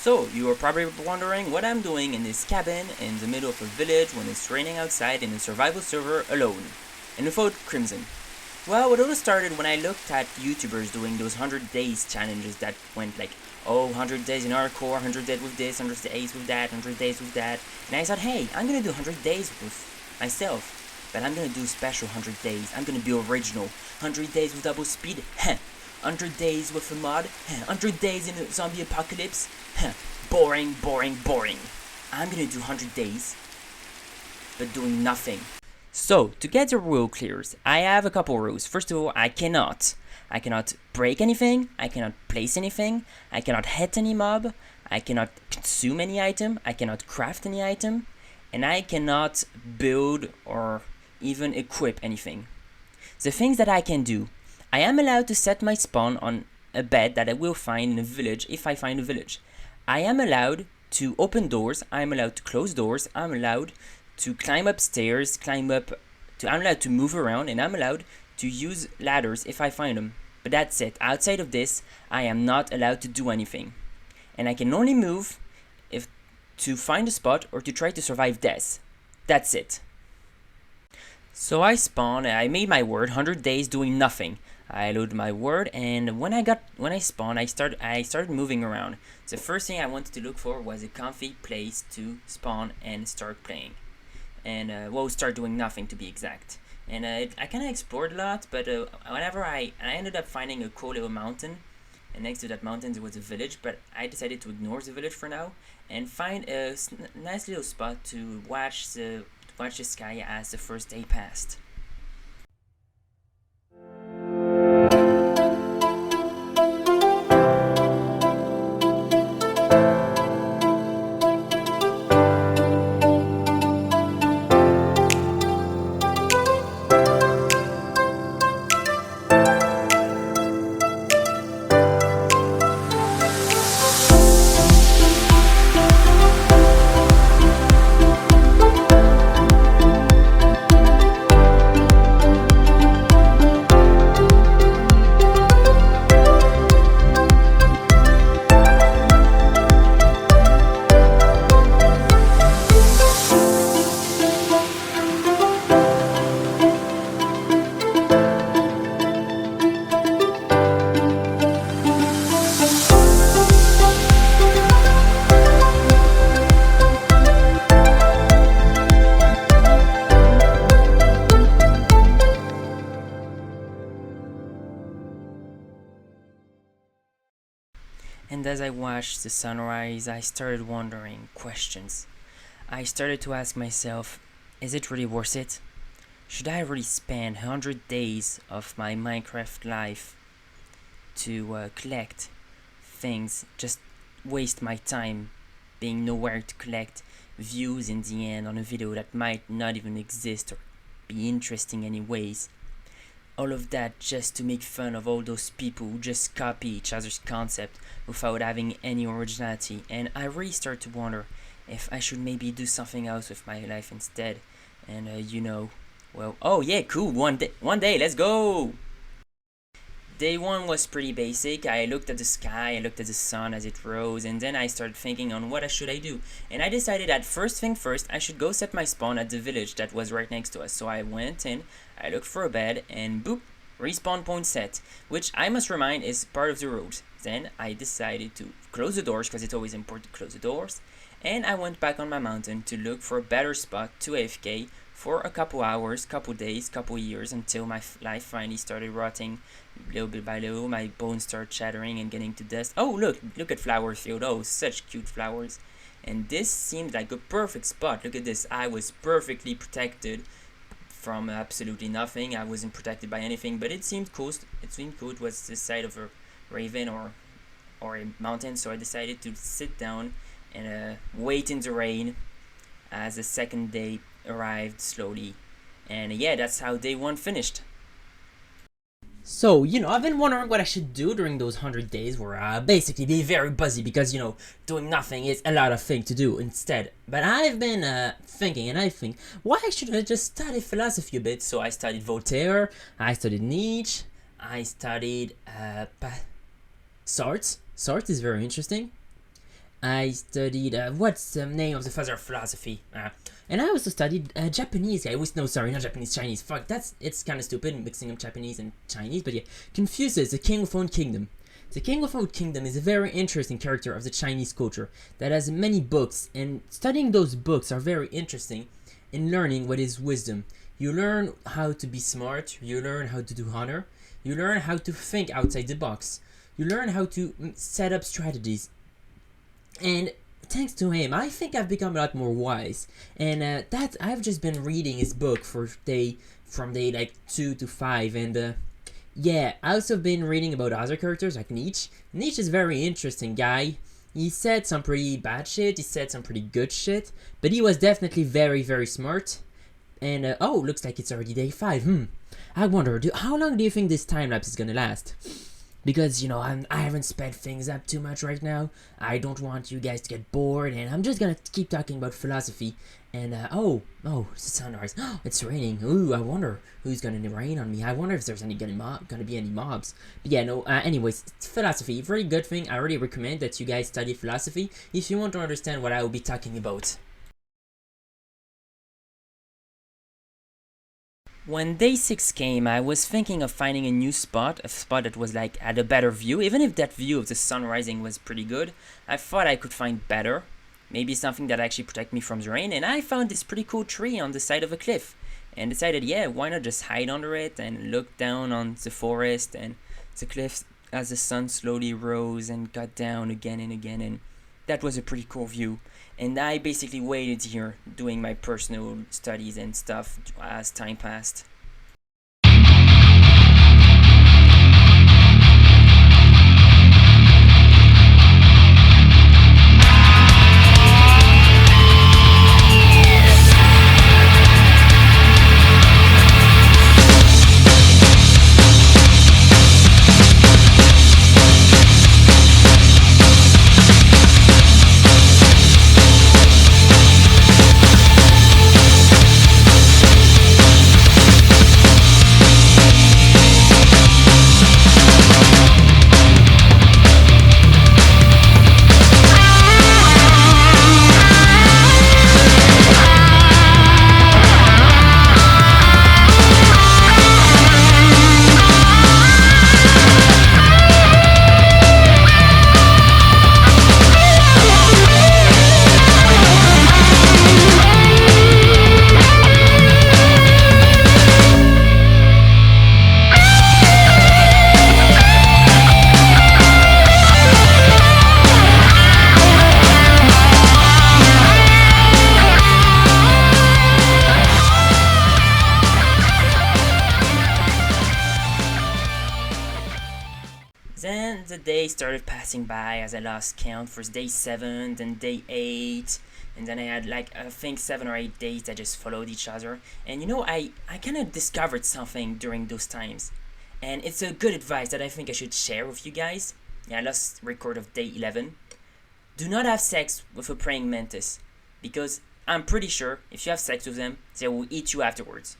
So, you are probably wondering what I'm doing in this cabin in the middle of a village when it's raining outside in a survival server alone, and without Crimson. Well, it all started when I looked at YouTubers doing those 100 days challenges that went like, oh, 100 days in hardcore, 100 days with this, 100 days with that, 100 days with that, and I thought, hey, I'm gonna do 100 days with myself, but I'm gonna do special 100 days, I'm gonna be original, 100 days with double speed, 100 days with a mod, 100 days in a zombie apocalypse, boring, boring, boring. I'm gonna do 100 days, but doing nothing. So, to get the rule clear, I have a couple rules. First of all, I cannot break anything, I cannot place anything, I cannot hit any mob, I cannot consume any item, I cannot craft any item, and I cannot build or even equip anything. The things that I can do, I am allowed to set my spawn on a bed that I will find in a village if I find a village. I am allowed to open doors, I am allowed to close doors, I'm allowed to climb up stairs, I'm allowed to move around, and I'm allowed to use ladders if I find them. But that's it. Outside of this, I am not allowed to do anything. And I can only move if to find a spot or to try to survive death. That's it. So I spawned, I made my word, 100 days doing nothing. I loaded my word, and when I spawned, I started moving around. The first thing I wanted to look for was a comfy place to spawn and start playing. And start doing nothing to be exact. And I kind of explored a lot, but whenever I ended up finding a cool little mountain, and next to that mountain there was a village, but I decided to ignore the village for now and find a nice little spot to watch the sky as the first day passed. And as I watched the sunrise, I started wondering questions. I started to ask myself, is it really worth it? Should I really spend 100 days of my Minecraft life to collect things, just waste my time being nowhere to collect views in the end on a video that might not even exist or be interesting anyways? All of that just to make fun of all those people who just copy each other's concept without having any originality. And I really start to wonder if I should maybe do something else with my life instead. And oh yeah, cool, one day, let's go! Day one was pretty basic. I looked at the sky, I looked at the sun as it rose, and then I started thinking on what should I do. And I decided that first thing first, I should go set my spawn at the village that was right next to us. So I went in, I looked for a bed, and boop, respawn point set, which I must remind is part of the rules. Then I decided to close the doors, because it's always important to close the doors, and I went back on my mountain to look for a better spot to AFK for a couple hours, couple days, couple years, until my life finally started rotting little bit by little. My bones started shattering and getting to dust. Oh, look at flower field. Oh, such cute flowers. And this seemed like a perfect spot. Look at this. I was perfectly protected from absolutely nothing. I wasn't protected by anything, but it seemed cool. It was the side of a raven or a mountain, so I decided to sit down and wait in the rain as the second day arrived slowly. And yeah, that's how day one finished. So, I've been wondering what I should do during those 100 days where I basically be very busy because, doing nothing is a lot of things to do instead. But I've been thinking, and I think, why should I just study philosophy a bit? So I studied Voltaire, I studied Nietzsche, I studied Sartre. Sartre is very interesting. I studied what's the name of the father of philosophy? And I also studied Japanese. No, sorry, not Japanese, Chinese. Fuck, it's kind of stupid mixing up Japanese and Chinese. But yeah, Confucius, the King of Own Kingdom. The King of Own Kingdom is a very interesting character of the Chinese culture that has many books, and studying those books are very interesting in learning what is wisdom. You learn how to be smart. You learn how to do honor. You learn how to think outside the box. You learn how to set up strategies. And thanks to him, I think I've become a lot more wise. And that I've just been reading his book from day like 2 to 5. And yeah, I also been reading about other characters like Nietzsche. Nietzsche is a very interesting guy. He said some pretty bad shit. He said some pretty good shit. But he was definitely very, very smart. And oh, looks like it's already day 5. I wonder, how long do you think this time lapse is gonna last? Because, you know, I haven't sped things up too much right now. I don't want you guys to get bored, and I'm just gonna keep talking about philosophy. And, oh, it's the sunrise. It's raining. Ooh, I wonder who's gonna rain on me. I wonder if there's gonna be any mobs. But yeah, no, anyways, philosophy, very good thing. I really recommend that you guys study philosophy if you want to understand what I will be talking about. When day 6 came, I was thinking of finding a spot that was like had a better view. Even if that view of the sun rising was pretty good, I thought I could find better. Maybe something that actually protect me from the rain. And I found this pretty cool tree on the side of a cliff, and decided, yeah, why not just hide under it and look down on the forest and the cliffs as the sun slowly rose and got down again and again. And that was a pretty cool view. And I basically waited here doing my personal studies and stuff as time passed. Then the days started passing by as I lost count. First day 7, then day 8, and then I had like I think 7 or 8 days that just followed each other. And you know, I kind of discovered something during those times, and it's a good advice that I think I should share with you guys. Yeah, I lost record of day 11. Do not have sex with a praying mantis, because I'm pretty sure if you have sex with them, they will eat you afterwards.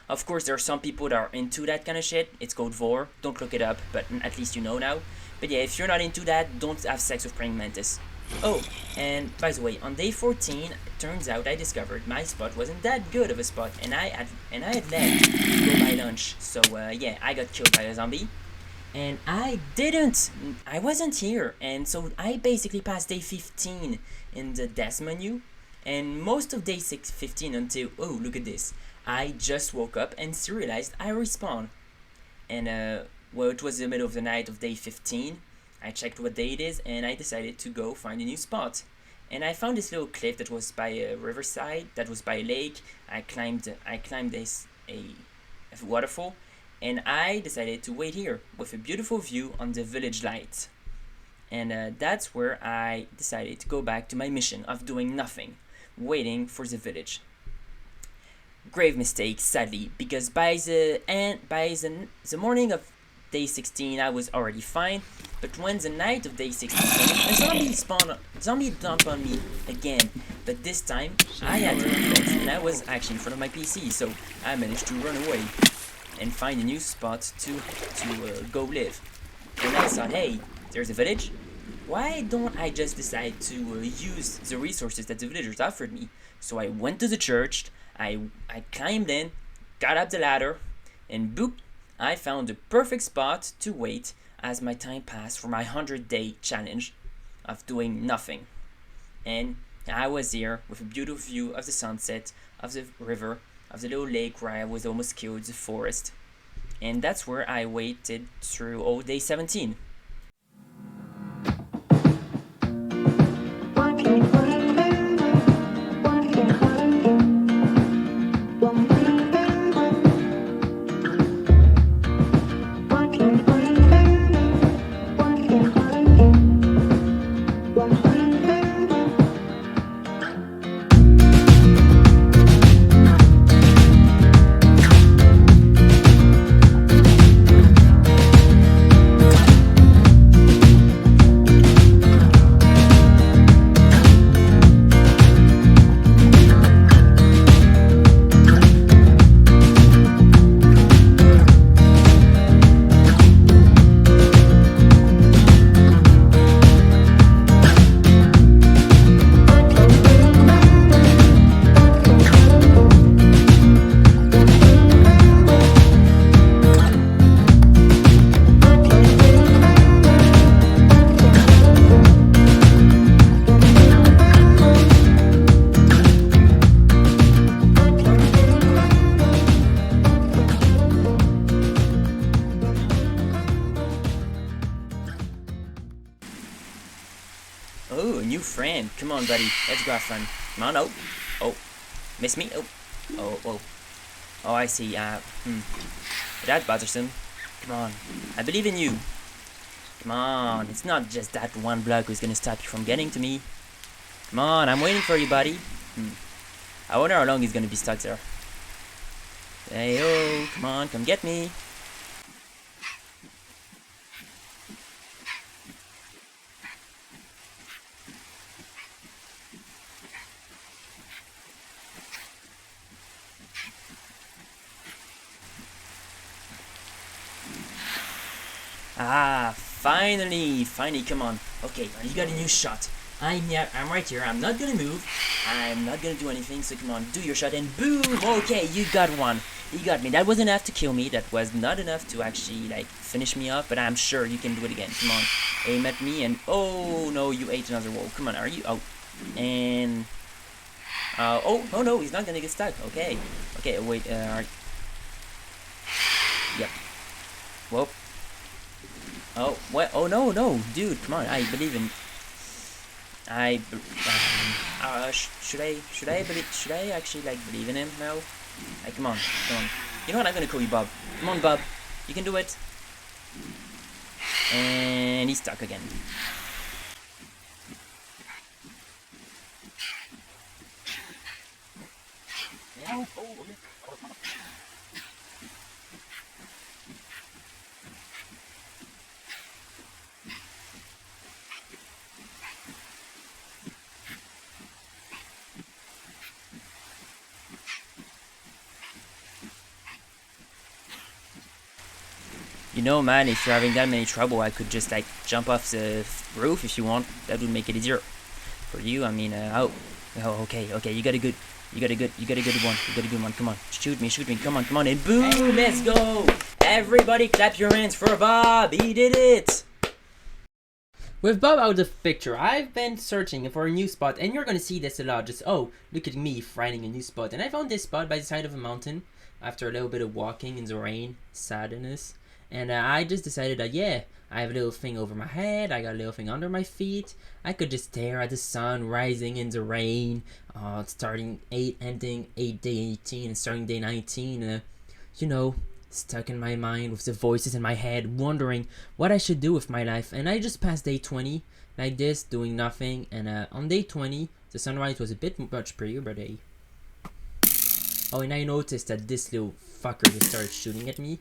Of course, there are some people that are into that kind of shit. It's called vor. Don't look it up, but at least you know now. But yeah, if you're not into that, don't have sex with praying mantis. Oh, and by the way, on day 14, it turns out I discovered my spot wasn't that good of a spot, and I had left to go buy lunch. So yeah, I got killed by a zombie, and I wasn't here, and so I basically passed day 15 in the death menu, and most of day 15 until, oh, look at this. I just woke up and realized I respawned. And well, it was the middle of the night of day 15. I checked what day it is, and I decided to go find a new spot. And I found this little cliff that was by a riverside, that was by a lake. I climbed this a waterfall, and I decided to wait here with a beautiful view on the village light. And that's where I decided to go back to my mission of doing nothing, waiting for the village. Grave mistake, sadly, because by the morning of day 16 I was already fine, but when the night of day 16 came, a zombie dumped on me again, but this time I had to reflect, and I was actually in front of my PC, so I managed to run away and find a new spot to go live. And I thought, hey, there's a village, why don't I just decide to use the resources that the villagers offered me? So I went to the church, I climbed in, got up the ladder, and boop, I found the perfect spot to wait as my time passed for my 100-day challenge of doing nothing. And I was here with a beautiful view of the sunset, of the river, of the little lake where I was almost killed, the forest. And that's where I waited through all day 17. Oh, a new friend. Come on, buddy. Let's go have fun. Come on. Oh. Oh. Miss me? Oh. Oh, oh. Oh, I see. That's bothersome. Come on. I believe in you. Come on. It's not just that one block who's gonna stop you from getting to me. Come on. I'm waiting for you, buddy. I wonder how long he's gonna be stuck there. Hey, oh. Come on. Come get me. Ah, finally, come on. Okay, you got a new shot. I'm right here. I'm not gonna move. I'm not gonna do anything. So come on, do your shot and boom. Okay, you got one. You got me. That was enough to kill me. That was not enough to actually like finish me off. But I'm sure you can do it again. Come on, aim at me and oh no, you ate another wall. Come on, are you out? And oh no, he's not gonna get stuck. Okay, wait. Yep. Whoa. Oh, what? Oh, no, dude, come on, I believe in... should I actually, like, believe in him now? Like, come on. You know what, I'm gonna call you Bob. Come on, Bob. You can do it. And he's stuck again. You know, man, if you're having that many trouble, I could just like jump off the roof if you want. That would make it easier for you. I mean, okay, you got a good one. Come on, shoot me. Come on, and boom, let's go! Everybody, clap your hands for Bob. He did it. With Bob out of the picture, I've been searching for a new spot, and you're gonna see this a lot. Just look at me finding a new spot, and I found this spot by the side of a mountain after a little bit of walking in the rain, sadness. And I just decided that, yeah, I have a little thing over my head, I got a little thing under my feet, I could just stare at the sun rising in the rain, starting ending day 18 and starting day 19, stuck in my mind with the voices in my head, wondering what I should do with my life. And I just passed day 20, like this, doing nothing, and on day 20, the sunrise was a bit much prettier, but oh, and I noticed that this little fucker just started shooting at me.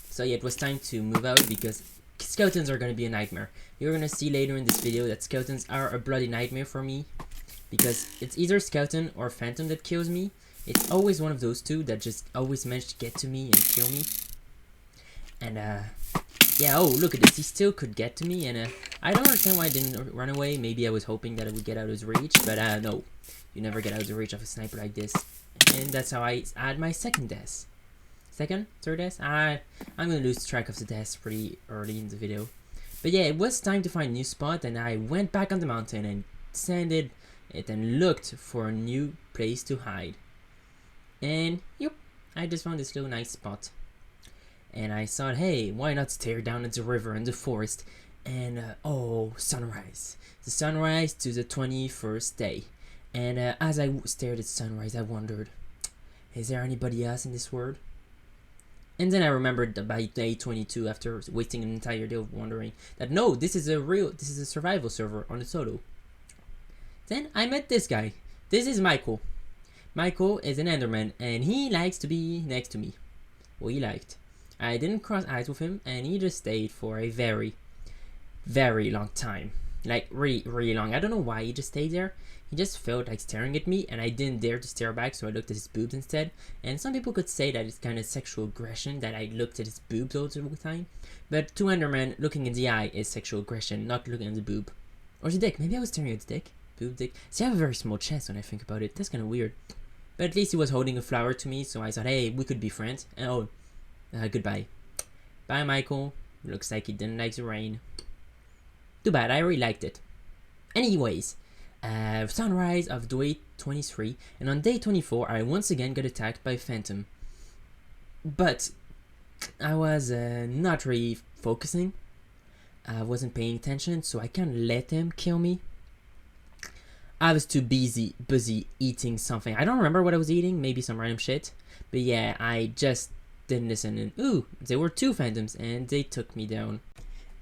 So yeah, it was time to move out because skeletons are going to be a nightmare. You're going to see later in this video that skeletons are a bloody nightmare for me. Because it's either skeleton or phantom that kills me. It's always one of those two that just always manage to get to me and kill me. And Yeah, oh, look at this. He still could get to me, and I don't understand why I didn't run away. Maybe I was hoping that I would get out of his reach, but no. You never get out of the reach of a sniper like this. And that's how I had my second death. Second? Third death? I'm gonna lose track of the deaths pretty early in the video. But yeah, it was time to find a new spot, and I went back on the mountain and descended it and looked for a new place to hide. And, yep, I just found this little nice spot. And I thought, hey, why not stare down at the river and the forest? And, oh, sunrise. The sunrise to the 21st day. And as I stared at sunrise, I wondered, is there anybody else in this world? And then I remembered that by day 22, after wasting an entire day of wondering, that no, this is a survival server on the solo. Then I met this guy. This is Michael. Michael is an Enderman, and he likes to be next to me. Well, he liked. I didn't cross eyes with him, and he just stayed for a very, very long time. Like, really, really long. I don't know why he just stayed there. He just felt like staring at me, and I didn't dare to stare back, so I looked at his boobs instead. And some people could say that it's kind of sexual aggression, that I looked at his boobs all the time. But to Enderman, looking in the eye is sexual aggression, not looking at the boob. Or the dick. Maybe I was staring at the dick. Boob, dick. See, I have a very small chest when I think about it. That's kind of weird. But at least he was holding a flower to me, so I thought, hey, we could be friends. And oh, goodbye. Bye, Michael. Looks like he didn't like the rain. Too bad, I really liked it. Anyways, sunrise of day 23, and on day 24, I once again got attacked by a phantom. But I was not really focusing. I wasn't paying attention, so I can't let him kill me. I was too busy eating something. I don't remember what I was eating, maybe some random shit. But yeah, I just didn't listen, and ooh, there were two phantoms, and they took me down.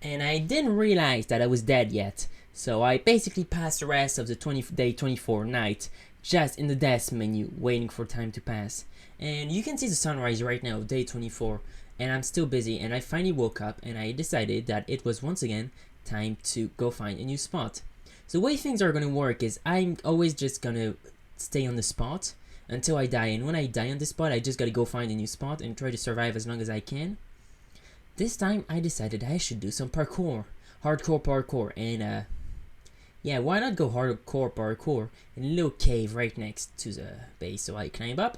And I didn't realize that I was dead yet, so I basically passed the rest of the day 24 night just in the death menu, waiting for time to pass. And you can see the sunrise right now, day 24, and I'm still busy, and I finally woke up, and I decided that it was once again time to go find a new spot. So the way things are gonna work is I'm always just gonna stay on the spot until I die, and when I die on the spot, I just gotta go find a new spot and try to survive as long as I can. This time, I decided I should do some parkour. Hardcore parkour, and yeah, why not go hardcore parkour in a little cave right next to the base. So I climbed up,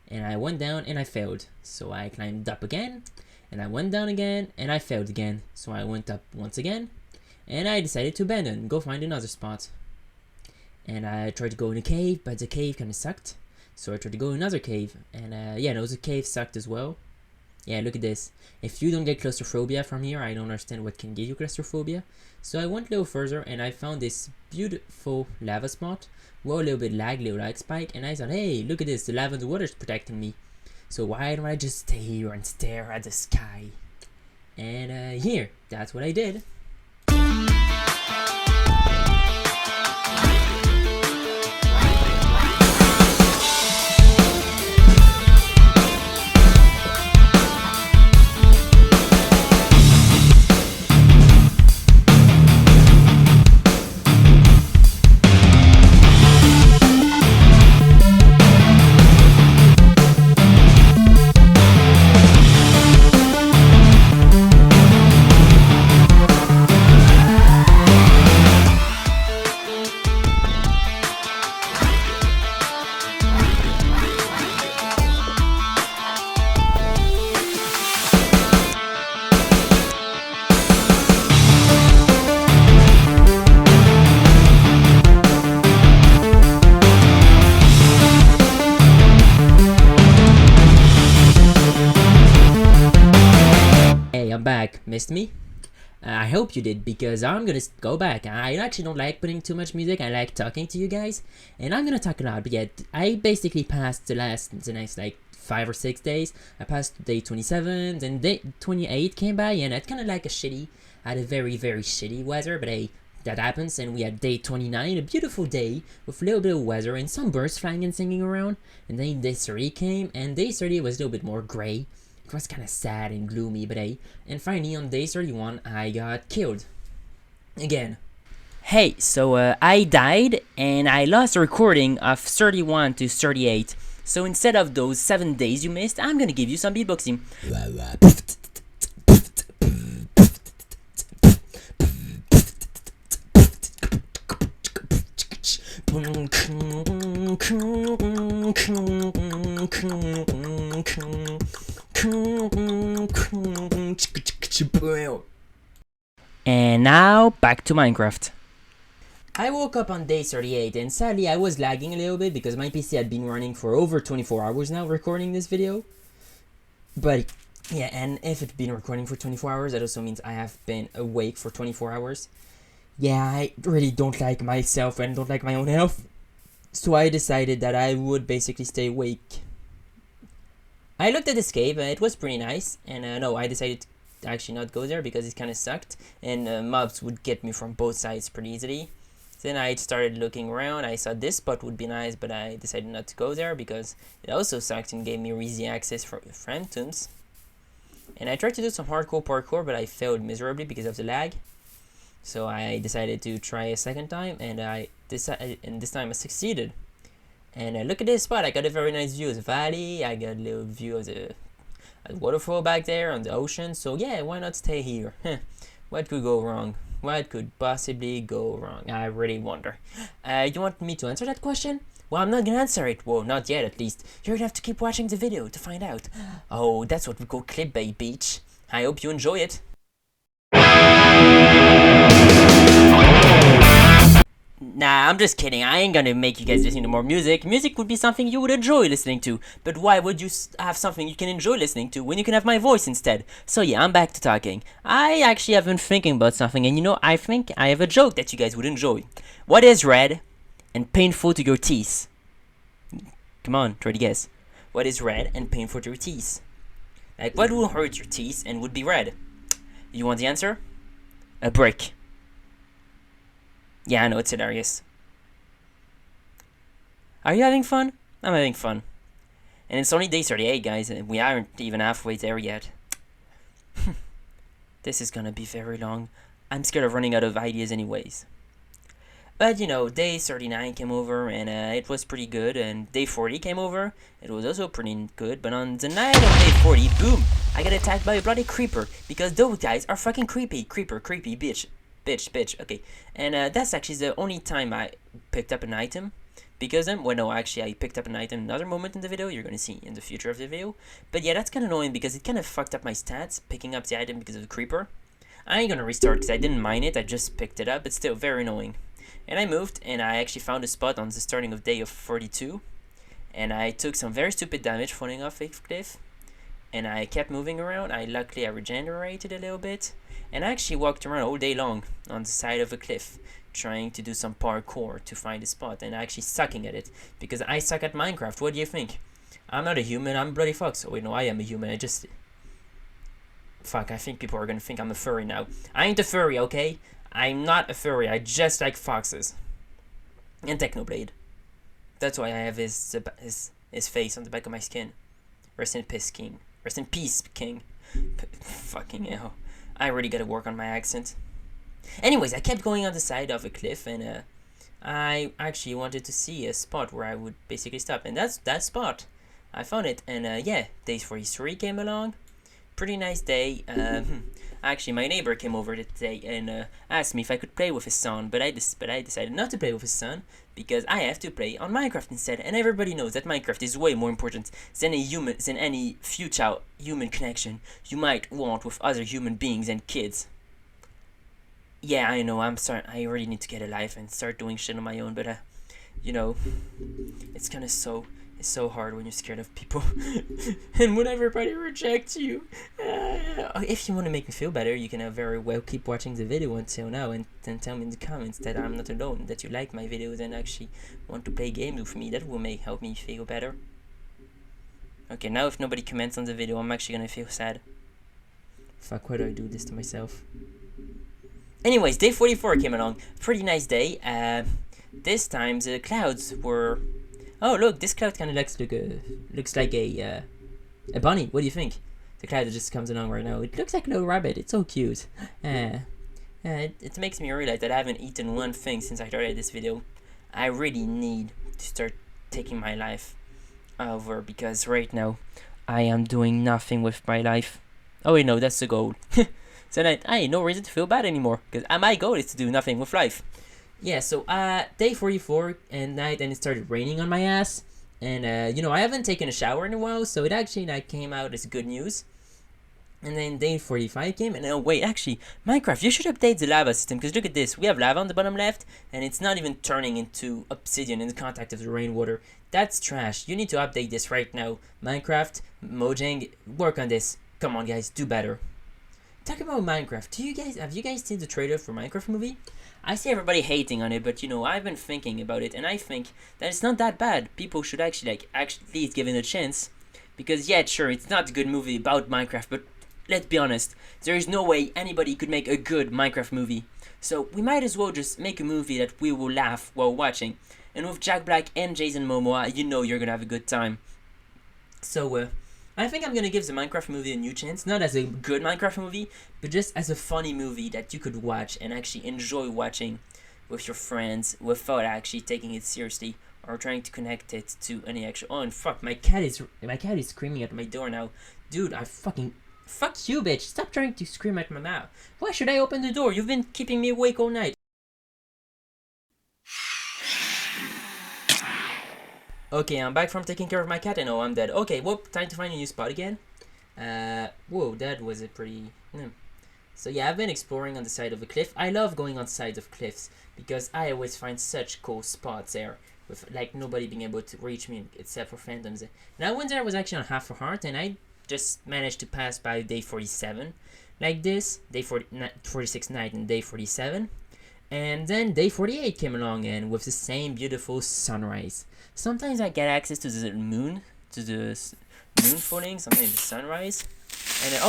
and I went down, and I failed. So I climbed up again, and I went down again, and I failed again. So I went up once again, and I decided to abandon and go find another spot. And I tried to go in a cave, but the cave kind of sucked. So I tried to go in another cave, and yeah, no, the cave sucked as well. Yeah, look at this. If you don't get claustrophobia from here, I don't understand what can give you claustrophobia. So I went a little further, and I found this beautiful lava spot. Well, a little bit little lag spike, and I thought, hey, look at this, the lava in the water is protecting me. So why don't I just stay here and stare at the sky? And here, that's what I did. I'm back. Missed me? I hope you did, because I'm gonna go back. I actually don't like putting too much music. I like talking to you guys, and I'm gonna talk a lot. But yeah, I basically passed the next like 5 or 6 days. I passed day 27, then day 28 came by, and it's kind of like had a very, very shitty weather. But hey, that happens, and we had day 29, a beautiful day with a little bit of weather and some birds flying and singing around. And then day 30 came, and day 30 was a little bit more gray. It was kind of sad and gloomy, but hey. And finally, on day 31, I got killed. Again. Hey, so I died, and I lost a recording of 31 to 38. So instead of those 7 days you missed, I'm gonna give you some beatboxing. And now back to Minecraft. I woke up on day 38 and sadly I was lagging a little bit because my PC had been running for over 24 hours now recording this video. But yeah, and if it's been recording for 24 hours, that also means I have been awake for 24 hours. Yeah, I really don't like myself and don't like my own health. So I decided that I would basically stay awake. I looked at this cave, it was pretty nice, and no, I decided to actually not go there because it kind of sucked, and mobs would get me from both sides pretty easily. Then I started looking around, I saw this spot would be nice, but I decided not to go there because it also sucked and gave me easy access for phantoms. And I tried to do some hardcore parkour, but I failed miserably because of the lag. So I decided to try a second time, and this time I succeeded. And look at this spot, I got a very nice view of the valley, I got a little view of the waterfall back there on the ocean, so yeah, why not stay here? What could go wrong? What could possibly go wrong? I really wonder. You want me to answer that question? Well, I'm not gonna answer it. Well, not yet at least. You're gonna have to keep watching the video to find out. Oh, that's what we call clickbait, bitch. I hope you enjoy it. Nah, I'm just kidding. I ain't gonna make you guys listen to more music. Music would be something you would enjoy listening to. But why would you have something you can enjoy listening to when you can have my voice instead? So yeah, I'm back to talking. I actually have been thinking about something, and you know, I think I have a joke that you guys would enjoy. What is red and painful to your teeth? Come on, try to guess. What is red and painful to your teeth? Like, what will hurt your teeth and would be red? You want the answer? A brick. Yeah, I know, it's hilarious. Are you having fun? I'm having fun. And it's only day 38, guys, and we aren't even halfway there yet. This is gonna be very long. I'm scared of running out of ideas anyways. But, you know, day 39 came over, and it was pretty good, and day 40 came over. It was also pretty good, but on the night of day 40, boom! I got attacked by a bloody creeper, because those guys are fucking creepy. Creeper, creepy, bitch. Bitch, okay. And that's actually the only time I picked up an item. Because well, no, actually I picked up an item another moment in the video. You're gonna see in the future of the video. But yeah, that's kind of annoying because it kind of fucked up my stats, picking up the item because of the creeper. I ain't gonna restart because I didn't mine it, I just picked it up. It's still very annoying. And I moved, and I actually found a spot on the starting of day of 42. And I took some very stupid damage falling off a cliff. And I kept moving around. Luckily I regenerated a little bit. And I actually walked around all day long on the side of a cliff, trying to do some parkour to find a spot, and actually sucking at it, because I suck at Minecraft. What do you think? I'm not a human, I'm bloody fox. Oh wait, no, I am a human, I just... Fuck, I think people are gonna think I'm a furry now. I ain't a furry, okay? I'm not a furry, I just like foxes. And Technoblade. That's why I have his face on the back of my skin. Rest in peace, King. Rest in peace, King. Fucking hell. I really gotta work on my accent. Anyways, I kept going on the side of a cliff, and I actually wanted to see a spot where I would basically stop. And that's that spot. I found it, and yeah, day 43 came along. Pretty nice day. Actually, my neighbor came over today and asked me if I could play with his son, but I decided not to play with his son because I have to play on Minecraft instead. And everybody knows that Minecraft is way more important than any future human connection you might want with other human beings and kids. Yeah, I know. I really need to get a life and start doing shit on my own, but you know, it's kind of it's so hard when you're scared of people and when everybody rejects you. If you want to make me feel better, you can very well keep watching the video until now and then tell me in the comments that I'm not alone, that you like my videos and actually want to play games with me. That will help me feel better. Okay, now if nobody comments on the video, I'm actually gonna feel sad. Fuck, why do I do this to myself? Anyways, day 44 came along. Pretty nice day. This time the clouds were... Oh look, this cloud kind of looks like a bunny. What do you think? The cloud that just comes along right now. It looks like a little rabbit. It's so cute. It makes me realize that I haven't eaten one thing since I started this video. I really need to start taking my life over because right now I am doing nothing with my life. Oh wait, no, that's the goal. So I ain't no reason to feel bad anymore because my goal is to do nothing with life. Yeah, so day 44 and night, and it started raining on my ass. And I haven't taken a shower in a while, so it actually like came out as good news. And then day 45 came, and oh wait, actually, Minecraft, you should update the lava system, because look at this. We have lava on the bottom left, and it's not even turning into obsidian in the contact of the rainwater. That's trash. You need to update this right now. Minecraft, Mojang, work on this. Come on, guys, do better. Talk about Minecraft. Have you guys seen the trailer for Minecraft movie? I see everybody hating on it, but I've been thinking about it, and I think that it's not that bad. People should actually at least give it a chance, because yeah, sure, it's not a good movie about Minecraft, but let's be honest, there is no way anybody could make a good Minecraft movie. So we might as well just make a movie that we will laugh while watching. And with Jack Black and Jason Momoa, you're gonna have a good time. So I think I'm gonna give the Minecraft movie a new chance, not as a good Minecraft movie, but just as a funny movie that you could watch and actually enjoy watching with your friends without actually taking it seriously or trying to connect it to any actual. Oh, and fuck, my cat is screaming at my door now, dude. Fuck you, bitch. Stop trying to scream at my mouth. Why should I open the door? You've been keeping me awake all night. Okay, I'm back from taking care of my cat, and oh, I'm dead. Okay, whoop, time to find a new spot again. Whoa, that was a pretty. So yeah, I've been exploring on the side of a cliff. I love going on sides of cliffs because I always find such cool spots there, with like nobody being able to reach me except for phantoms. Now, one day I was actually on half a heart, and I just managed to pass by day 47 like this, day 46 night and day 47, and then day 48 came along, and with the same beautiful sunrise. Sometimes I get access to the moon falling, sometimes the sunrise, and then,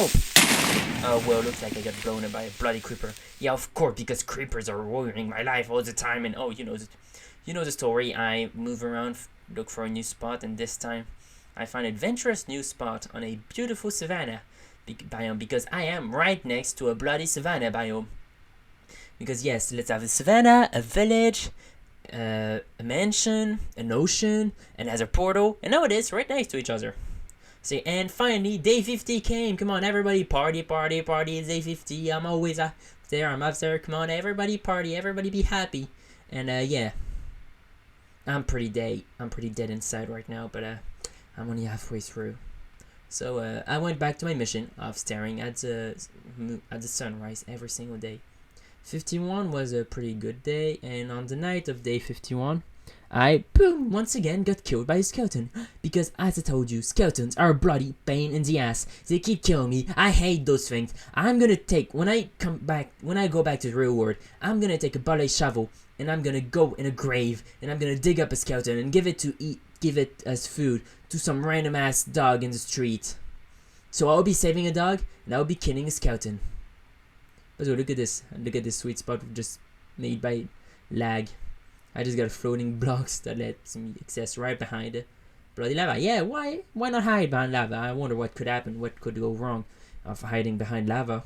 oh well, looks like I got blown up by a bloody creeper. Yeah, of course, because creepers are ruining my life all the time, and you know the story. I move around, look for a new spot, and this time I find an adventurous new spot on a beautiful savanna biome, because I am right next to a bloody savanna biome. Because yes, let's have a savanna, a village, a mansion, an ocean, another portal, and now it is right next to each other. See, and finally, day 50 came. Come on, everybody, party, party, party. It's day 50. I'm always there. I'm up there. Come on, everybody, party. Everybody, be happy. And yeah, I'm pretty dead inside right now, but I'm only halfway through. So I went back to my mission of staring at the sunrise every single day. 51 was a pretty good day, and on the night of day 51, I, boom, once again got killed by a skeleton. Because as I told you, skeletons are a bloody pain in the ass. They keep killing me. I hate those things. I'm gonna take, when I go back to the real world, I'm gonna take a ballet shovel, and I'm gonna go in a grave, and I'm gonna dig up a skeleton and give it as food to some random ass dog in the street. So I'll be saving a dog, and I'll be killing a skeleton. But look at this sweet spot just made by lag. I just got floating blocks that lets me access right behind the bloody lava. Yeah, why not hide behind lava? I wonder what could happen, what could go wrong of hiding behind lava.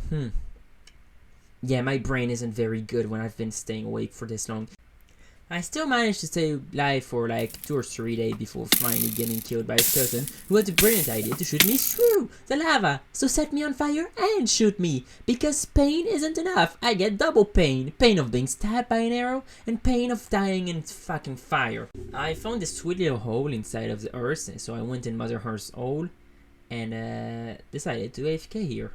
Yeah, my brain isn't very good when I've been staying awake for this long. I still managed to stay alive for like 2 or 3 days before finally getting killed by a skeleton who had the brilliant idea to shoot me through the lava. So set me on fire and shoot me, because pain isn't enough. I get double pain. Pain of being stabbed by an arrow and pain of dying in fucking fire. I found this sweet little hole inside of the earth, so I went in Mother Earth's hole and decided to AFK here.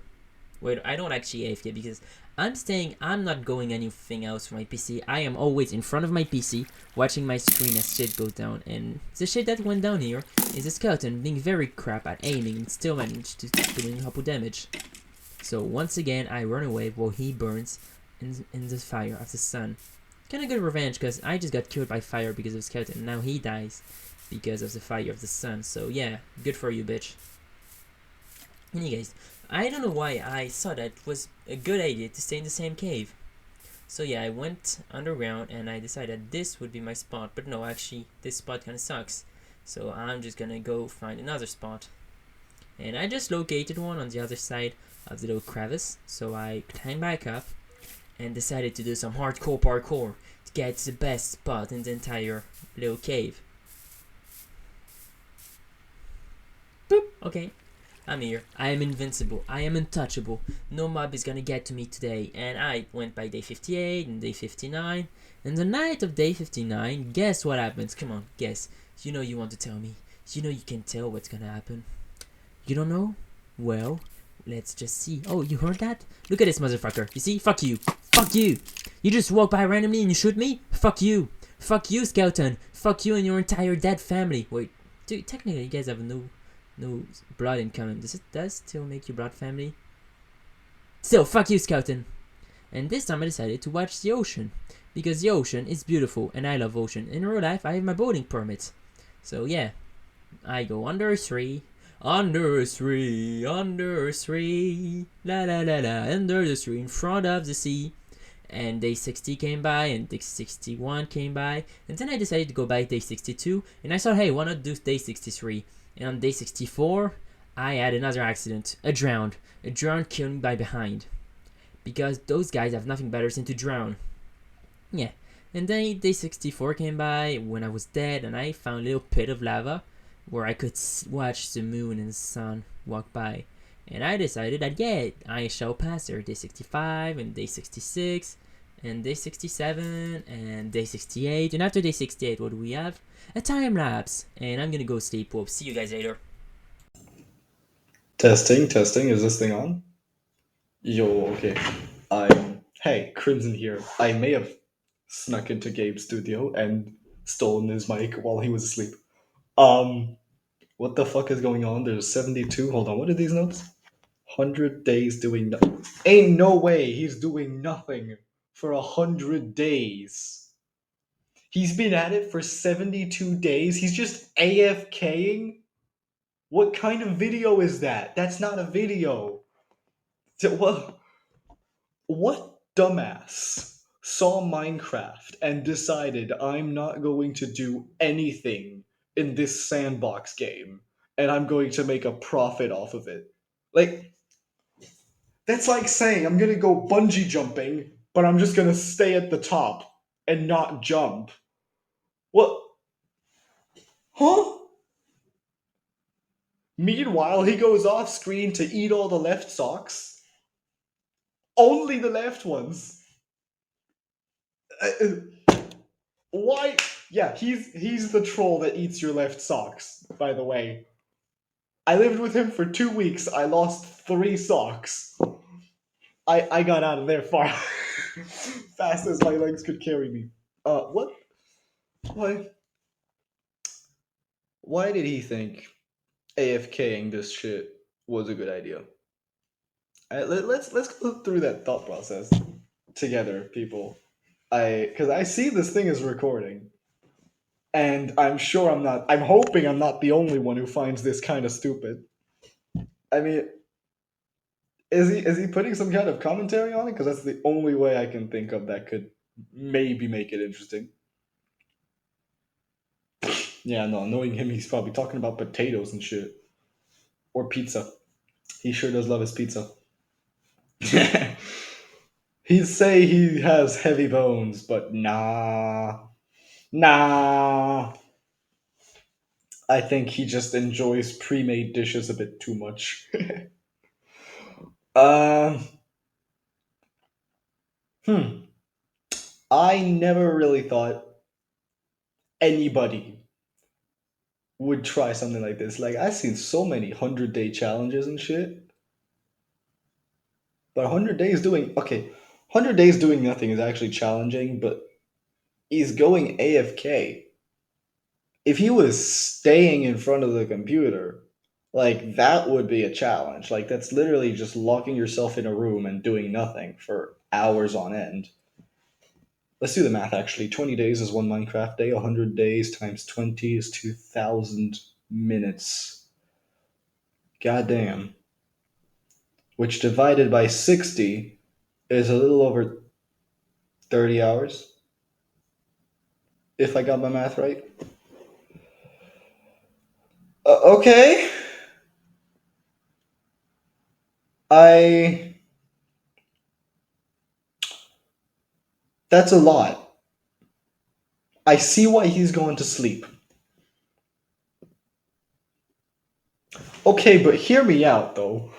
Wait, I don't actually AFK because I'm not going anything else for my PC. I am always in front of my PC, watching my screen as shit goes down, and the shit that went down here is a skeleton being very crap at aiming and still managed to doing a couple damage. So once again, I run away while he burns in the fire of the sun. Kinda good revenge, because I just got killed by fire because of the skeleton, and now he dies because of the fire of the sun. So yeah, good for you, bitch. Anyways, I don't know why I thought that it was a good idea to stay in the same cave. So yeah, I went underground and I decided this would be my spot. But no, actually, this spot kind of sucks. So I'm just gonna go find another spot. And I just located one on the other side of the little crevice. So I climbed back up and decided to do some hardcore parkour to get the best spot in the entire little cave. Boop, okay. I'm here. I am invincible. I am untouchable. No mob is gonna get to me today. And I went by day 58 and day 59. And the night of day 59, guess what happens? Come on, guess. You know you want to tell me. You know you can tell what's gonna happen. You don't know? Well, let's just see. Oh, you heard that? Look at this motherfucker. You see? Fuck you. Fuck you. You just walk by randomly and you shoot me? Fuck you. Fuck you, Gabtain. Fuck you and your entire dead family. Wait, dude, technically you guys have no blood in common. Does it still make you blood family? Still, fuck you, Gabtain. And this time I decided to watch the ocean. Because the ocean is beautiful and I love ocean. In real life, I have my boating permit. So yeah, I go under a tree. Under a tree, la la la la, under the tree in front of the sea. And day 60 came by, and day 61 came by, and then I decided to go by day 62, and I thought, hey, why not do day 63? And on day 64, I had another accident. A drowned killed me by behind. Because those guys have nothing better than to drown. Yeah. And then day 64 came by when I was dead, and I found a little pit of lava where I could watch the moon and the sun walk by. And I decided that, yeah, I shall pass there day 65 and day 66 and day 67 and day 68. And after day 68, what do we have? A time lapse. And I'm gonna go sleep. Well, see you guys later. Testing, testing. Is this thing on? Yo, okay. Hey, Crimson here. I may have snuck into Gabe's studio and stolen his mic while he was asleep. Um, what the fuck is going on? There's 72. Hold on, what are these notes? 100 days doing nothing. Ain't no way he's doing nothing for 100 days. He's been at it for 72 days. He's just AFKing? What kind of video is that? That's not a video. What dumbass saw Minecraft and decided I'm not going to do anything in this sandbox game and I'm going to make a profit off of it? Like, that's like saying I'm going to go bungee jumping, but I'm just going to stay at the top and not jump. What? Huh? Meanwhile, he goes off screen to eat all the left socks. Only the left ones. Why? Yeah, he's the troll that eats your left socks. By the way, I lived with him for 2 weeks. I lost 3 socks. I got out of there far fast as my legs could carry me. What? Why? Why did he think AFKing this shit was a good idea? Let's go through that thought process together, people. Because I see this thing is recording. And I'm sure I'm not. I'm hoping I'm not the only one who finds this kind of stupid. I mean, is he putting some kind of commentary on it? Because that's the only way I can think of that could maybe make it interesting. Yeah, no, knowing him, he's probably talking about potatoes and shit or pizza. He sure does love his pizza. He'd say he has heavy bones, but nah, nah. I think he just enjoys pre-made dishes a bit too much. um. Hmm. I never really thought anybody would try something like this. Like I've seen so many 100 day challenges and shit, but 100 days doing 100 days doing nothing is actually challenging. But he's going AFK. If he was staying in front of the computer, like that would be a challenge. Like that's literally just locking yourself in a room and doing nothing for hours on end. Let's do the math actually. 20 days is one Minecraft day. 100 days times 20 is 2,000 minutes. Goddamn. Which divided by 60 is a little over 30 hours, if I got my math right. Okay. I. That's a lot. I see why he's going to sleep. Okay, but hear me out though,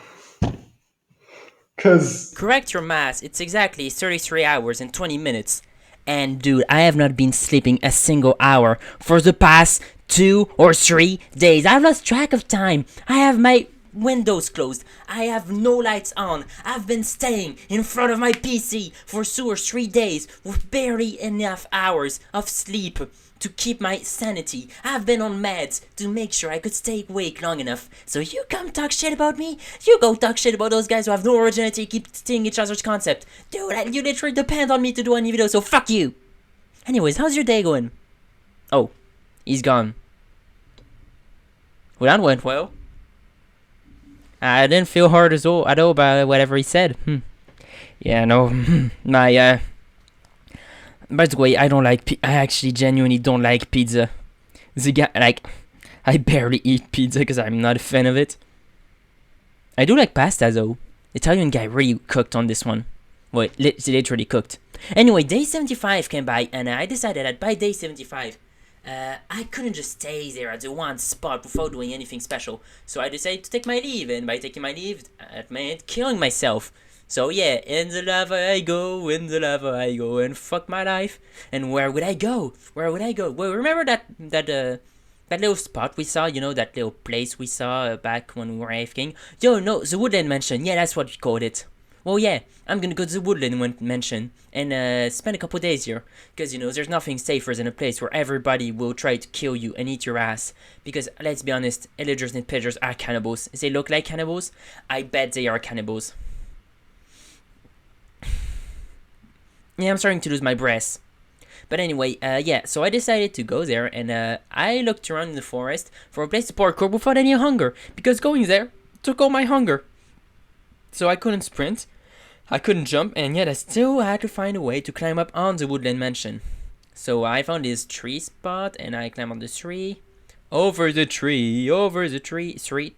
because Correct your math, it's exactly 33 hours and 20 minutes. And dude, I have not been sleeping a single hour for the past 2 or 3 days. I've lost track of time. I have my windows closed. I have no lights on. I've been staying in front of my PC for 2 or 3 days with barely enough hours of sleep to keep my sanity. I've been on meds to make sure I could stay awake long enough. So you come talk shit about me? You go talk shit about those guys who have no originality, keep stealing each other's concept. Dude, you literally depend on me to do any video, so fuck you. Anyways, how's your day going? Oh, he's gone. Well, that went well. I didn't feel hurt at all by whatever he said. Yeah, no, my by the way, I don't like. I actually genuinely don't like pizza. The guy, like, I barely eat pizza because I'm not a fan of it. I do like pasta though. Italian guy really cooked on this one. Well, literally cooked. Anyway, day 75 came by, and I decided that by day 75, I couldn't just stay there at the one spot without doing anything special. So I decided to take my leave, and by taking my leave, it meant killing myself. So yeah, in the lava I go, in the lava I go, and fuck my life. And where would I go? Where would I go? Well, remember that little spot we saw, you know, that little place we saw back when we were AFKing? Yo, no, the Woodland Mansion, yeah, that's what we called it. Well, yeah, I'm gonna go to the Woodland Mansion and spend a couple days here. Because, you know, there's nothing safer than a place where everybody will try to kill you and eat your ass. Because, let's be honest, villagers and pillagers are cannibals. They look like cannibals. I bet they are cannibals. Yeah, I'm starting to lose my breath. But anyway, yeah, so I decided to go there, and I looked around in the forest for a place to parkour without any hunger, because going there took all my hunger. So I couldn't sprint, I couldn't jump, and yet I still had to find a way to climb up on the Woodland Mansion. So I found this tree spot, and I climbed on the tree. Over the tree,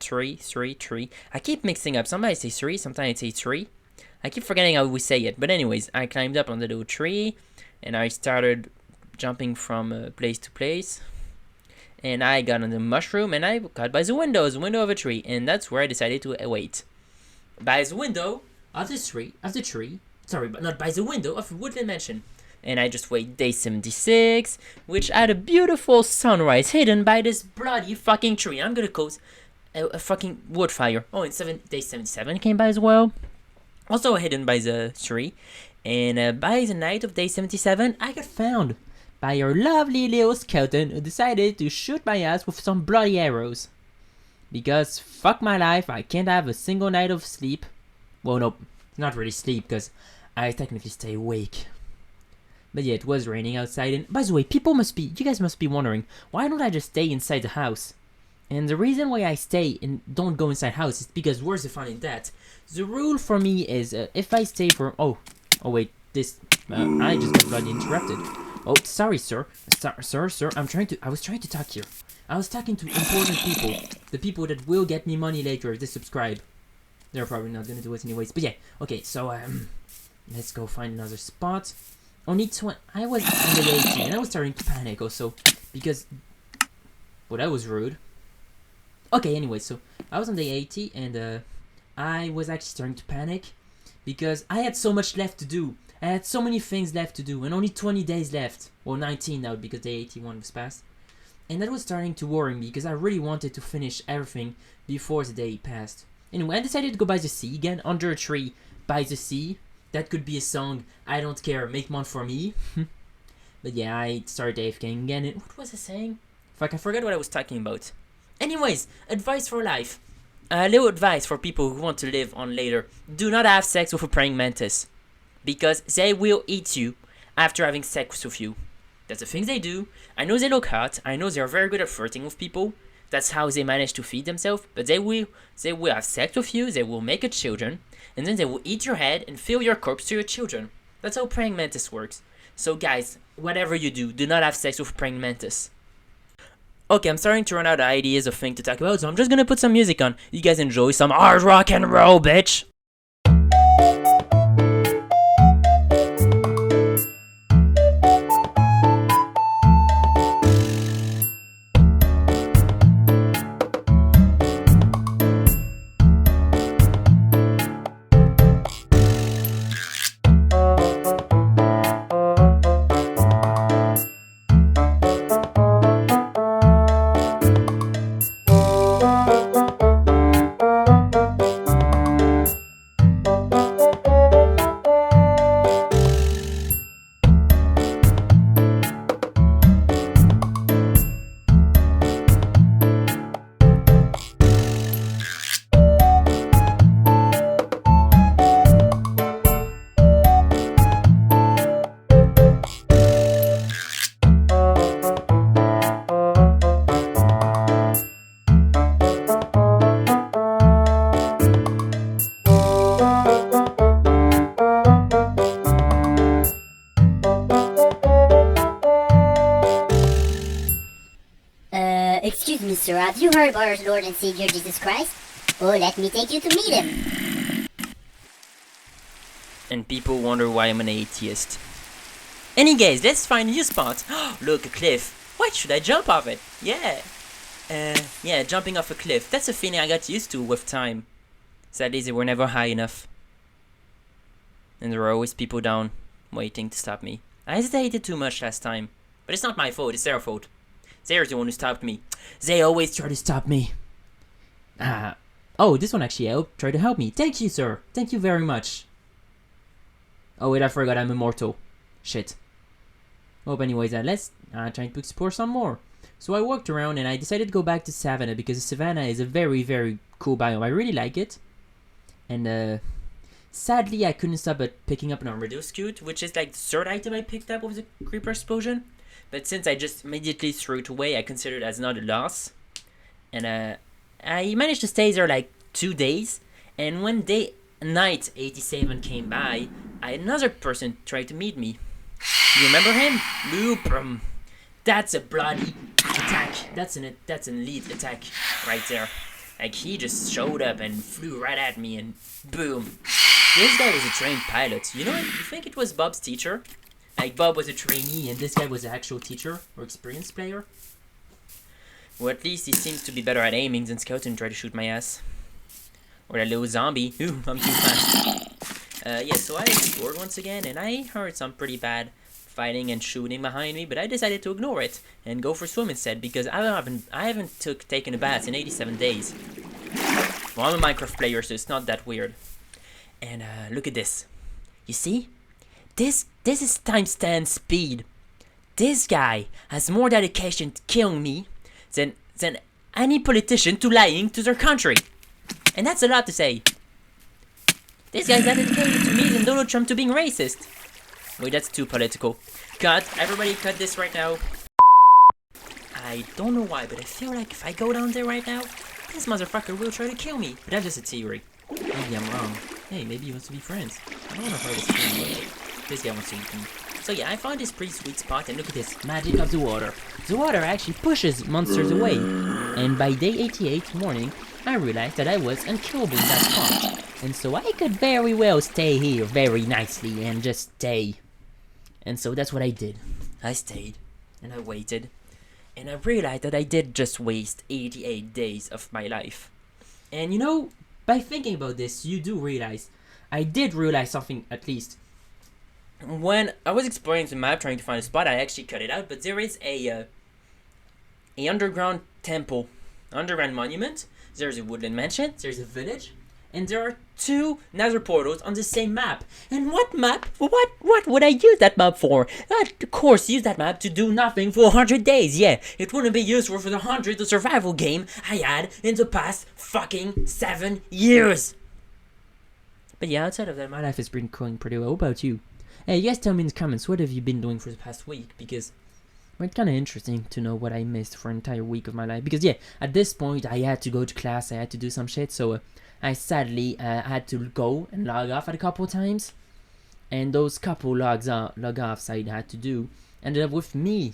tree. I keep mixing up, sometimes I say three, sometimes I say tree. I keep forgetting how we say it, but anyways, I climbed up on the little tree, and I started jumping from place to place, and I got on the mushroom, and I got by the window of a tree, and that's where I decided to wait. By the window of the tree, sorry, but not by the window of Woodland Mansion. And I just wait day 76, which had a beautiful sunrise hidden by this bloody fucking tree. I'm gonna cause a fucking wood fire. Oh, and day 77 came by as well. Also hidden by the tree. And by the night of day 77, I got found by your lovely little skeleton who decided to shoot my ass with some bloody arrows. Because fuck my life, I can't have a single night of sleep. Well, no, not really sleep, because I technically stay awake. But yeah, it was raining outside, and by the way, you guys must be wondering, why don't I just stay inside the house? And the reason why I stay and don't go inside house is because where's the fun in that? The rule for me is, if I stay for, oh wait, I just got bloody interrupted. Oh, sorry, sir, I was trying to talk here. I was talking to important people, the people that will get me money later if they subscribe. They're probably not gonna do it anyways, but yeah, okay, so, let's go find another spot. Only I was on the 18, and I was starting to panic also, because, well, that was rude. Okay, anyway, so, I was on day 80, and, I was actually starting to panic, because I had so much left to do. I had so many things left to do, and only 20 days left. Well, 19 now, because day 81 was passed. And that was starting to worry me, because I really wanted to finish everything before the day passed. Anyway, I decided to go by the sea again, under a tree, by the sea. That could be a song, I don't care, make one for me. But yeah, I started AFKing again, and what was I saying? Fuck, I forgot what I was talking about. Anyways, advice for life. A little advice for people who want to live on later. Do not have sex with a praying mantis. Because they will eat you after having sex with you. That's the thing they do. I know they look hot. I know they're very good at flirting with people. That's how they manage to feed themselves. But they will have sex with you. They will make a children. And then they will eat your head and fill your corpse to your children. That's how praying mantis works. So guys, whatever you do, do not have sex with praying mantis. Okay, I'm starting to run out of ideas of things to talk about, so I'm just gonna put some music on. You guys enjoy some hard rock and roll, bitch! Excuse me, sir, have you heard about our Lord and Savior Jesus Christ? Oh, let me take you to meet him. And people wonder why I'm an atheist. Any guys, let's find a new spot. Look, a cliff. Why should I jump off it? Yeah, jumping off a cliff. That's a feeling I got used to with time. Sadly, they were never high enough. And there were always people down, waiting to stop me. I hesitated too much last time. But it's not my fault, it's their fault. They're the one who stopped me. They always try to stop me. Oh, this one actually helped. Try to help me. Thank you, sir. Thank you very much. Oh wait, I forgot I'm immortal. Shit. Well, but anyways, let's try to explore some more. So I walked around and I decided to go back to Savannah because Savannah is a very, very cool biome. I really like it. And sadly, I couldn't stop at picking up an armadillo scoot, which is like the third item I picked up with the creeper explosion. But since I just immediately threw it away, I consider it as not a loss. And I managed to stay there like 2 days. And when night 87 came by, another person tried to meet me. You remember him? Looprum. That's a bloody attack. That's an elite attack right there. Like, he just showed up and flew right at me and boom. This guy was a trained pilot. You know what? You think it was Bob's teacher? Like, Bob was a trainee and this guy was an actual teacher or experienced player? Or at least he seems to be better at aiming than scouting and try to shoot my ass. Or that little zombie. Ooh, I'm too fast. Yeah, so I explored once again and I heard some pretty bad fighting and shooting behind me, but I decided to ignore it and go for a swim instead because I haven't taken a bath in 87 days. Well, I'm a Minecraft player, so it's not that weird. And look at this. You see? This is timestamp speed. This guy has more dedication to killing me than any politician to lying to their country. And that's a lot to say. This guy's dedicated to me than Donald Trump to being racist. Wait, that's too political. Cut. Everybody cut this right now. I don't know why, but I feel like if I go down there right now, this motherfucker will try to kill me. But that's just a theory. Maybe I'm wrong. Hey, maybe he wants to be friends. I don't want to hurt his friend, but this guy wants to eat me. So yeah, I found this pretty sweet spot, and look at this. Magic of the water. The water actually pushes monsters away. And by day 88 morning, I realized that I was unkillable in that spot. And so I could very well stay here very nicely and just stay. And so that's what I did. I stayed, and I waited, and I realized that I did just waste 88 days of my life. And you know, by thinking about this, you do realize, I did realize something at least. When I was exploring the map trying to find a spot, I actually cut it out, but there is a underground temple, underground monument. There's a woodland mansion, there's a village, and there are 2 nether portals on the same map. And what map? What would I use that map for? I'd, of course, use that map to do nothing for 100 days. Yeah, it wouldn't be useful for the 100th survival game I had in the past fucking 7 years. But yeah, outside of that, my life has been going pretty well. What about you? Hey, you guys tell me in the comments, what have you been doing for the past week? Because well, it's kind of interesting to know what I missed for an entire week of my life. Because yeah, at this point, I had to go to class, I had to do some shit, so I sadly had to go and log off at a couple times. And those couple log-offs I had to do ended up with me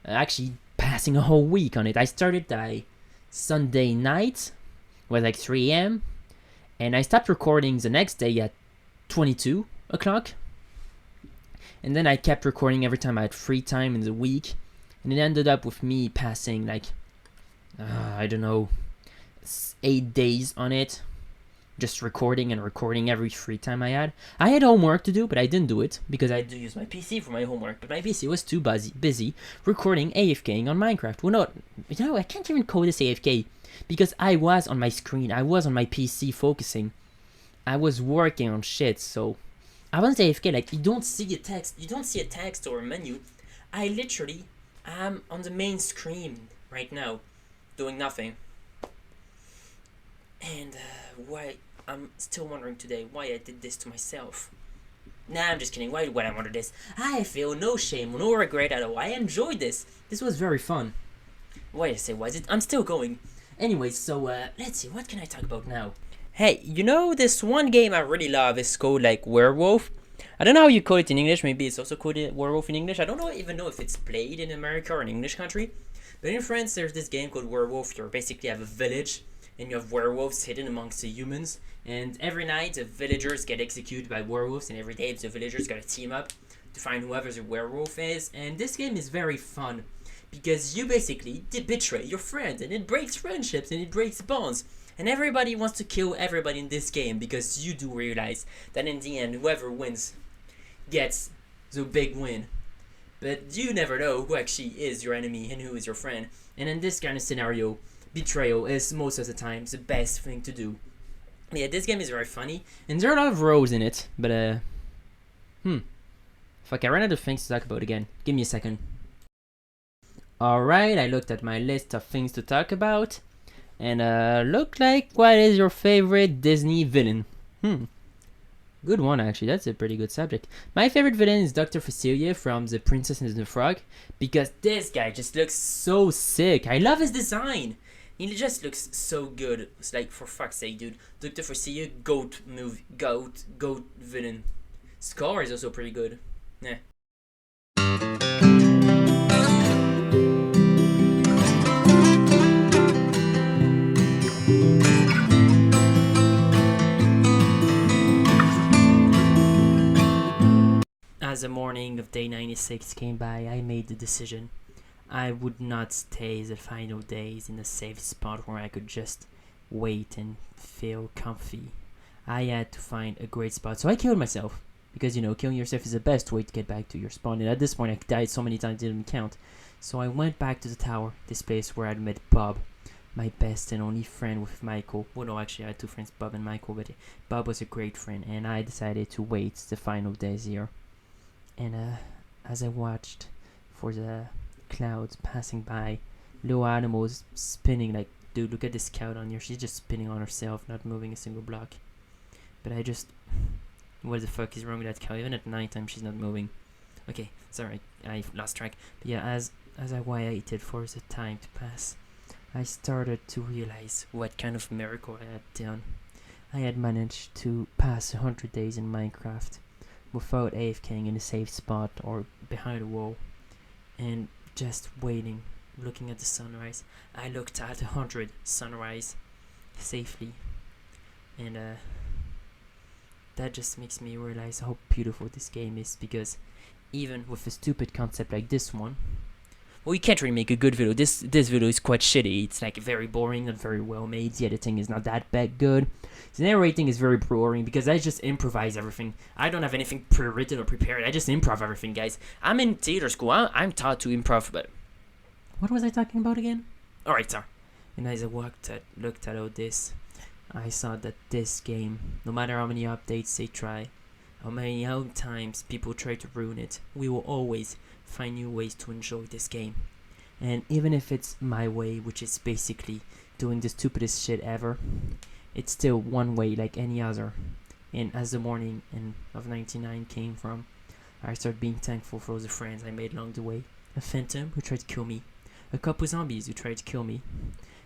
actually passing a whole week on it. I started Sunday night, it was like 3 a.m. And I stopped recording the next day at 22 o'clock. And then I kept recording every time I had free time in the week. And it ended up with me passing like, I don't know, 8 days on it. Just recording and recording every free time I had. I had homework to do, but I didn't do it because I had to use my PC for my homework. But my PC was too busy recording AFKing on Minecraft. Well, no, you know, I can't even call this AFK because I was on my screen. I was on my PC focusing. I was working on shit, so I wasn't AFK. Like, you don't see a text or a menu. I literally am on the main screen right now, doing nothing. And why I'm still wondering today why I did this to myself. Nah, I'm just kidding. Why would I wonder this? I feel no shame, no regret at all. I enjoyed this. This was very fun. Why I say was it? I'm still going. Anyways, so let's see. What can I talk about now? Hey, you know this one game I really love is called like Werewolf. I don't know how you call it in English. Maybe it's also called werewolf in English. I don't even know if it's played in America or an English country. But in France, there's this game called Werewolf. You basically have a village, and you have werewolves hidden amongst the humans. And every night, the villagers get executed by werewolves, and every day, the villagers gotta team up to find whoever the werewolf is. And this game is very fun because you basically betray your friend, and it breaks friendships and it breaks bonds. And everybody wants to kill everybody in this game because you do realize that in the end, whoever wins gets the big win. But you never know who actually is your enemy and who is your friend. And in this kind of scenario, betrayal is most of the time the best thing to do. Yeah, this game is very funny, and there are a lot of roles in it, but fuck, I ran out of things to talk about again. Give me a second. Alright, I looked at my list of things to talk about, and look like, what is your favorite Disney villain? Good one, actually. That's a pretty good subject. My favorite villain is Dr. Facilier from The Princess and the Frog, because this guy just looks so sick. I love his design. He just looks so good. It's like, for fuck's sake, dude. Dr. Facilier, goat villain. Scar is also pretty good. Yeah. As the morning of day 96 came by, I made the decision. I would not stay the final days in a safe spot where I could just wait and feel comfy. I had to find a great spot, so I killed myself. Because, killing yourself is the best way to get back to your spawn. And at this point, I died so many times it didn't count. So I went back to the tower, this place where I'd met Bob, my best and only friend with Michael. Well, no, actually, I had two friends, Bob and Michael, but Bob was a great friend. And I decided to wait the final days here. And as I watched for the clouds passing by, little animals spinning, like, dude, look at this cow down here. She's just spinning on herself, not moving a single block. But I just, what the fuck is wrong with that cow? Even at nighttime, she's not moving. Okay, sorry, I lost track. But yeah, as I waited for the time to pass, I started to realize what kind of miracle I had done. I had managed to pass 100 days in Minecraft without AFKing in a safe spot or behind a wall, and just waiting, looking at the sunrise. I looked at 100 sunrise safely, and that just makes me realize how beautiful this game is, because even with a stupid concept like this one, well, you can't really make a good video. This video is quite shitty. It's like very boring, not very well made. The editing is not that good. The narrating is very boring because I just improvise everything. I don't have anything pre-written or prepared. I just improv everything, guys. I'm in theater school. I'm taught to improv, but what was I talking about again? Alright, sorry. And as I looked at all this, I saw that this game, no matter how many updates they try, how times people try to ruin it, we will always find new ways to enjoy this game. And even if it's my way, which is basically doing the stupidest shit ever, it's still one way like any other. And as the morning of 99 came from, I started being thankful for all the friends I made along the way. A phantom who tried to kill me, a couple zombies who tried to kill me,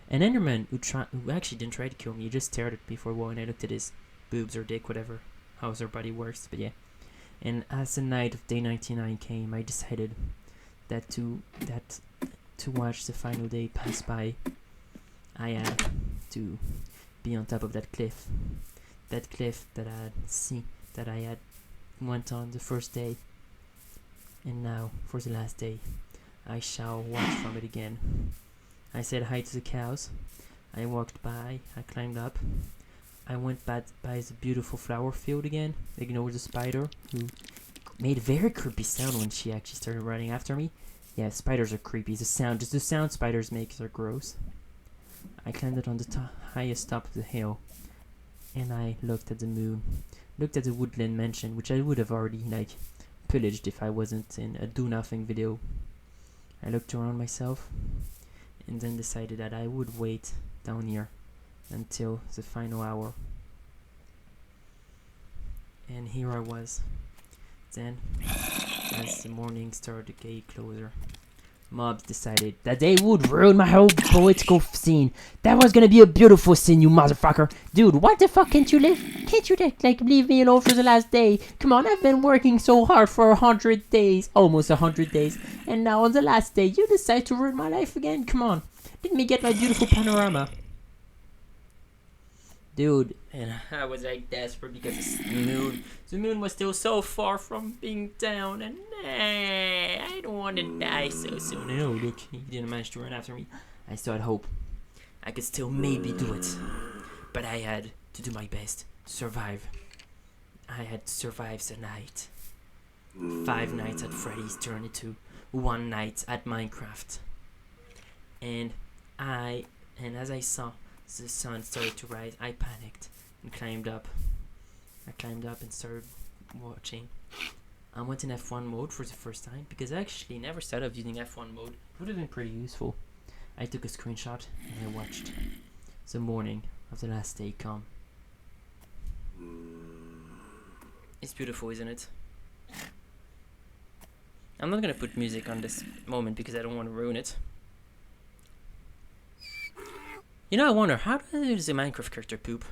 an enderman who actually didn't try to kill me. He just stared at me for a while, and I looked at his boobs or dick, whatever, how their body works. But yeah. And as the night of day 99 came, I decided that to watch the final day pass by, I had to be on top of that cliff that I had went on the first day. And now, for the last day, I shall watch from it again. I said hi to the cows. I walked by, I climbed up. I went by the beautiful flower field again. Ignored the spider, who made a very creepy sound when she actually started running after me. Yeah, spiders are creepy. The sound spiders make are gross. I climbed up on the highest top of the hill, and I looked at the moon. Looked at the woodland mansion, which I would have already pillaged if I wasn't in a do nothing video. I looked around myself, and then decided that I would wait down here until the final hour. And here I was. Then, as the morning started to get closer, Mobs decided that they would ruin my whole political scene. That was gonna be a beautiful scene, you motherfucker. Dude, what the fuck, can't you live? Can't you like leave me alone for the last day? Come on, I've been working so hard for 100 days, almost 100 days, and now on the last day, you decide to ruin my life again? Come on, let me get my beautiful panorama. Dude, and I was like desperate because the moon was still so far from being down, and I don't want to die so soon. And oh look, he didn't manage to run after me. I still had hope. I could still maybe do it, but I had to do my best to survive. I had to survive the night. 5 nights at Freddy's turned into 1 night at Minecraft, and as I saw the sun started to rise, I panicked and climbed up. I climbed up and started watching. I went in F1 mode for the first time because I actually never thought of using F1 mode. It would have been pretty useful. I took a screenshot and I watched the morning of the last day come. It's beautiful, isn't it? I'm not gonna put music on this moment because I don't want to ruin it. You know, I wonder, how does a Minecraft character poop?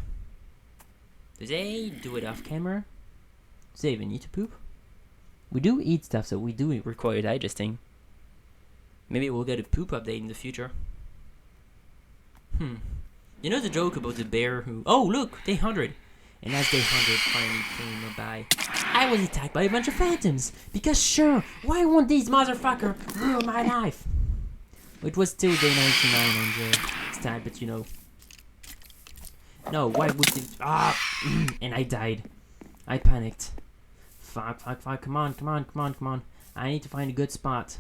Do they do it off camera? Do they even need to poop? We do eat stuff, so we do require digesting. Maybe we'll get a poop update in the future. You know the joke about the bear who... Oh, look! Day 100! And as day 100 finally came by, I was attacked by a bunch of phantoms! Because sure, why won't these motherfuckers ruin my life? It was still day 99 on the stat, but you know. No, why would it? And I died. I panicked. Fuck, come on. I need to find a good spot.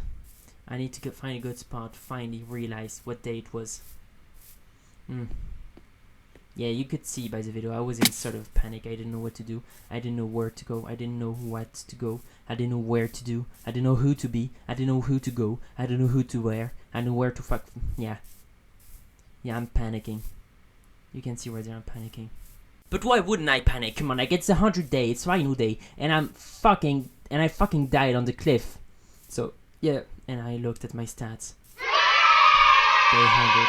I need to find a good spot to finally realize what day it was. Yeah, you could see by the video, I was in sort of panic. I didn't know what to do. I didn't know where to go. I didn't know what to go. I didn't know where to do. I didn't know who to be. I didn't know who to go. I didn't know who to wear. I didn't know where to fuck. Yeah, I'm panicking. You can see right there, I'm panicking. But why wouldn't I panic? Come on, like it's 100 day, it's final day, and I fucking died on the cliff. So yeah, and I looked at my stats. Day 100.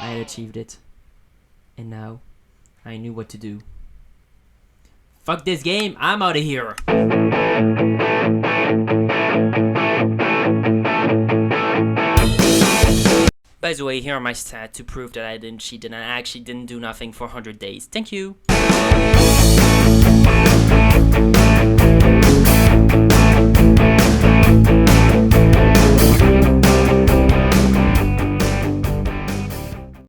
I had achieved it. And now, I knew what to do. Fuck this game, I'm out of here! By the way, here are my stats to prove that I didn't cheat and I actually didn't do nothing for 100 days. Thank you!